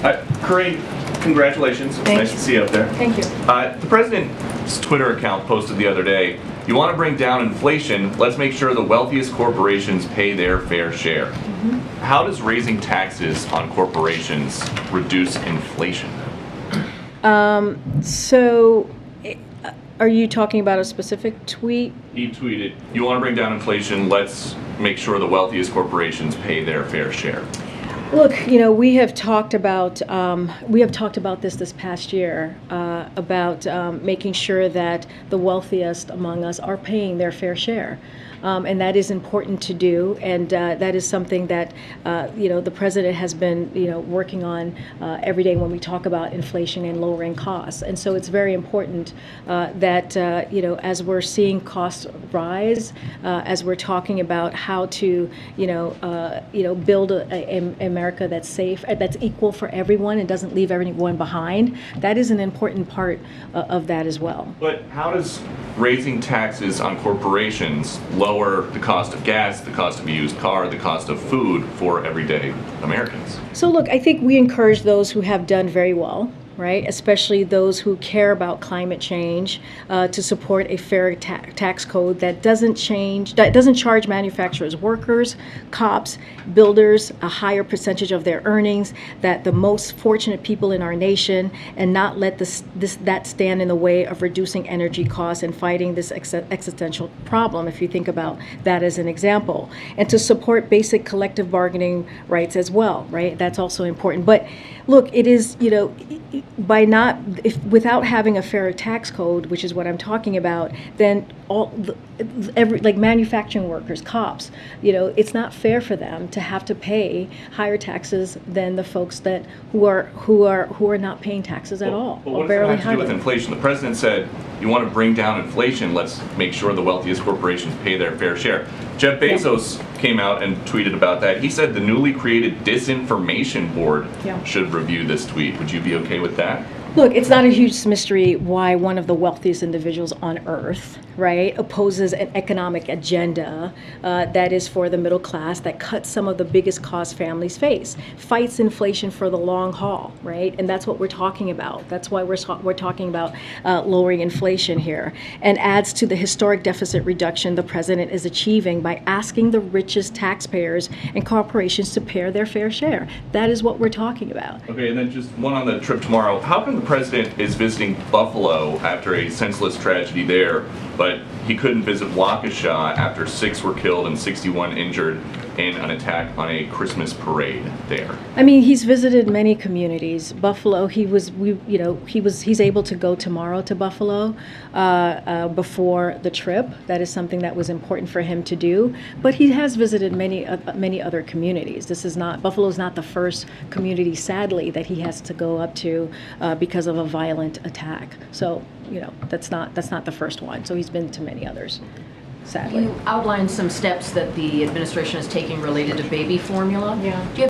Karine, congratulations. It's nice to see you up there. Thank you. The president's Twitter account posted the other day, you want to bring down inflation, let's make sure the wealthiest corporations pay their fair share. Mm-hmm. How does raising taxes on corporations reduce inflation? Are you talking about a specific tweet? He tweeted, you want to bring down inflation, let's make sure the wealthiest corporations pay their fair share. Look, we have talked about this past year about making sure that the wealthiest among us are paying their fair share. And that is important to do, and that is something that the president has been working on every day when we talk about inflation and lowering costs. And so it's very important that as we're seeing costs rise, as we're talking about how to build a America that's safe, that's equal for everyone and doesn't leave everyone behind. That is an important part of that as well. But how does raising taxes on corporations lower the cost of gas, the cost of a used car, the cost of food for everyday Americans? So look, I think we encourage those who have done very well, right? Especially those who care about climate change, to support a fair tax code that doesn't charge manufacturers, workers, cops, builders a higher percentage of their earnings, that the most fortunate people in our nation, and not let that stand in the way of reducing energy costs and fighting this existential problem, if you think about that as an example. And to support basic collective bargaining rights as well, right? That's also important. But look, it is, without having a fair tax code, which is what I'm talking about, then like manufacturing workers, cops, it's not fair for them to have to pay higher taxes than the folks who are not paying taxes at all. But what does that have to do with inflation? The president said, you want to bring down inflation, let's make sure the wealthiest corporations pay their fair share. Jeff Bezos came out and tweeted about that. He said the newly created disinformation board should review this tweet. Would you be okay with that? Look, it's not a huge mystery why one of the wealthiest individuals on earth, right, opposes an economic agenda that is for the middle class, that cuts some of the biggest costs families face, fights inflation for the long haul, right? And that's what we're talking about. That's why we're talking about lowering inflation here, and adds to the historic deficit reduction the president is achieving by asking the richest taxpayers and corporations to pay their fair share. That is what we're talking about. Okay, and then just one on the trip tomorrow. How come the president is visiting Buffalo after a senseless tragedy there, but he couldn't visit Waukesha after 6 were killed and 61 injured in an attack on a Christmas parade there? I mean, he's visited many communities. Buffalo, he's able to go tomorrow to Buffalo before the trip. That is something that was important for him to do. But he has visited many other communities. Buffalo's not the first community, sadly, that he has to go up to because of a violent attack. So, that's not the first one. So he's been to many others, sadly. You outlined some steps that the administration is taking related to baby formula. Yeah. Do you have